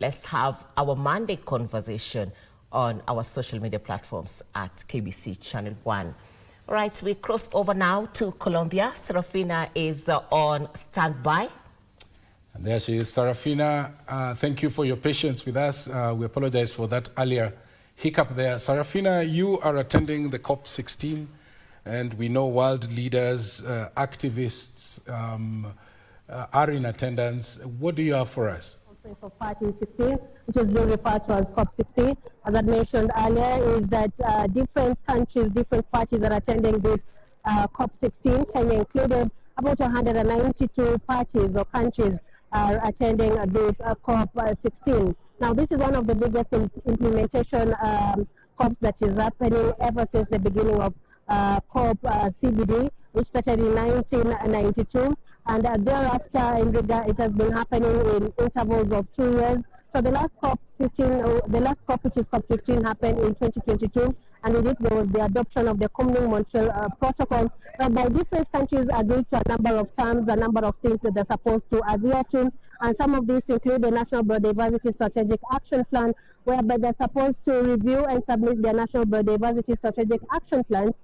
let's have our Monday conversation on our social media platforms at KBC Channel 1. All right, we cross over now to Colombia. Serafina is on standby. And there she is. Serafina, thank you for your patience with us. We apologize for that earlier hiccup there. Serafina, you are attending the COP16, and we know world leaders, activists are in attendance. What do you have for us? Of Party 16, which is being referred to as COP16, as I mentioned earlier, is that different countries, different parties are attending this COP16, Kenya included. About 192 parties or countries are attending this COP16. Now, this is one of the biggest implementation COPs that is happening ever since the beginning of COP CBD, which started in 1992, and thereafter it has been happening in intervals of 2 years. So the last COP15, the last COP, which is COP15, happened in 2022, and in it there was the adoption of the Montreal Protocol, whereby different countries agreed to a number of terms, a number of things that they're supposed to adhere to, and some of these include the National Biodiversity Strategic Action Plan, whereby they're supposed to review and submit their National Biodiversity Strategic Action Plans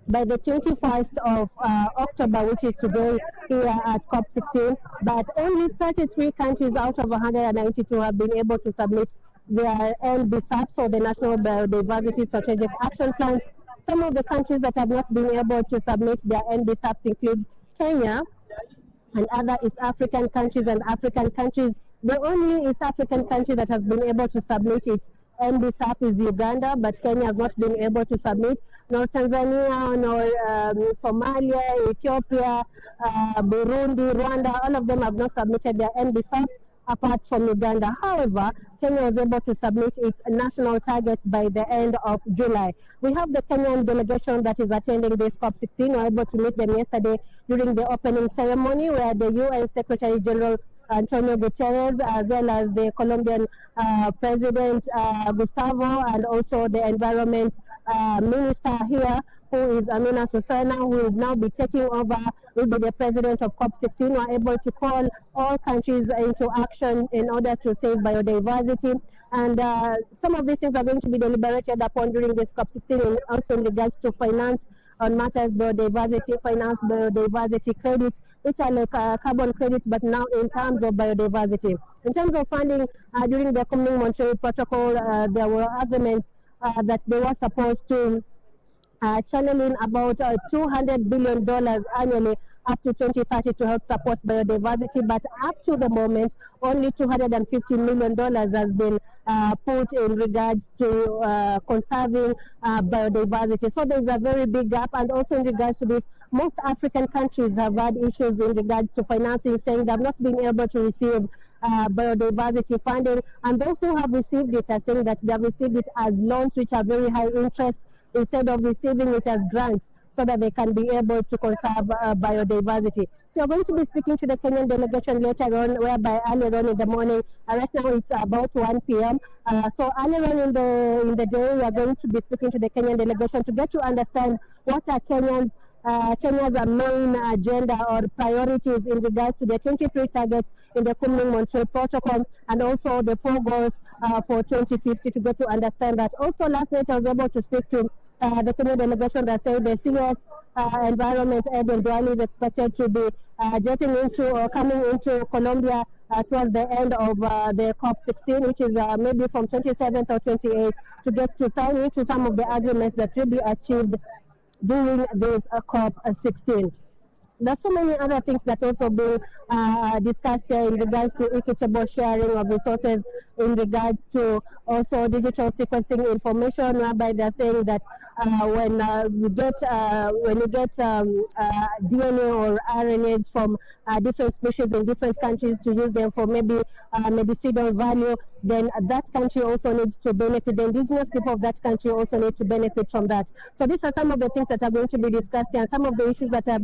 by the 21st of October, which is today here at COP16, but only 33 countries out of 192 have been able to submit their NBSAPs, or the National Biodiversity Strategic Action Plans. Some of the countries that have not been able to submit their NBSAPs include Kenya and other East African countries and African countries. The only East African country that has been able to submit its NBSAP is Uganda, but Kenya has not been able to submit, nor Tanzania, nor Somalia, Ethiopia, Burundi, Rwanda. All of them have not submitted their NBSAPs apart from Uganda. However, Kenya was able to submit its national targets by the end of July. We have the Kenyan delegation that is attending this COP16. We were able to meet them yesterday during the opening ceremony, where the UN Secretary General Antonio Guterres, as well as the Colombian President Gustavo, and also the Environment Minister here, who is Amina Susana, who will now be taking over, will be the president of COP16, were able to call all countries into action in order to save biodiversity. And some of these things are going to be deliberated upon during this COP16, and also in regards to finance on matters biodiversity, finance biodiversity credits, which are like carbon credits, but now in terms of biodiversity. In terms of funding, during the Montreal Protocol, there were agreements that they were supposed to channeling about $200 billion annually up to 2030 to help support biodiversity, but up to the moment, only $250 million has been put in regards to conserving biodiversity. So there's a very big gap, and also in regards to this, most African countries have had issues in regards to financing, saying they have not been able to receive biodiversity funding, and those who have received it are saying that they have received it as loans, which are very high interest, instead of receiving it as grants, so that they can be able to conserve biodiversity. So we're going to be speaking to the Kenyan delegation later on, whereby earlier on in the morning, right now it's about 1 p.m. So earlier on in the day, we are going to be speaking to the Kenyan delegation to get to understand what are Kenya's main agenda or priorities in regards to the 23 targets in the Montreal Protocol, and also the 4 goals for 2050, to get to understand that. Also, last night I was able to speak to the Kenyan delegation that said the CS environment head in Duali is expected to be getting into or coming into Colombia towards the end of the COP16, which is maybe from 27th or 28th, to get to sign into some of the agreements that will be achieved during this COP16. There's so many other things that also being discussed here in regards to equitable sharing of resources, in regards to also digital sequencing information, whereby they're saying that when you get DNA or RNAs from different species in different countries to use them for maybe medicinal value, then that country also needs to benefit. The indigenous people of that country also need to benefit from that. So these are some of the things that are going to be discussed here, and some of the issues that are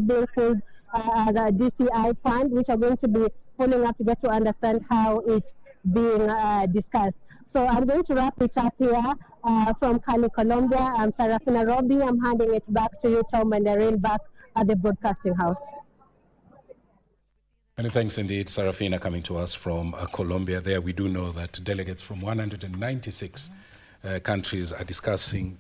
being pulled the DCI fund, which are going to be pulling up to get to understand how it's being discussed. So I'm going to wrap it up here from Cali, Colombia. I'm Serafina Robbie. I'm handing it back to you, Tom, and Irene, back at the broadcasting house. Many thanks indeed, Sarafina, coming to us from Colombia. There we do know that delegates from 196 countries are discussing,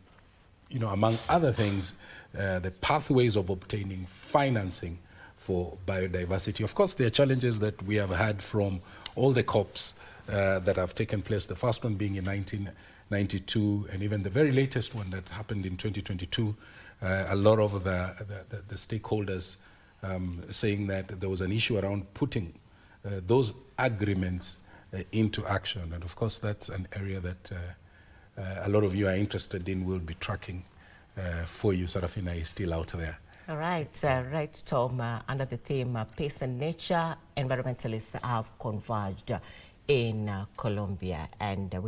among other things, the pathways of obtaining financing for biodiversity. Of course, there are challenges that we have had from all the COPs that have taken place, the first one being in 1992, and even the very latest one that happened in 2022. A lot of the stakeholders saying that there was an issue around putting those agreements into action. And of course, that's an area that a lot of you are interested in. We'll be tracking for you. Sarafina is still out there. All right, right, Tom. Under the theme Peace and Nature, environmentalists have converged in Colombia, and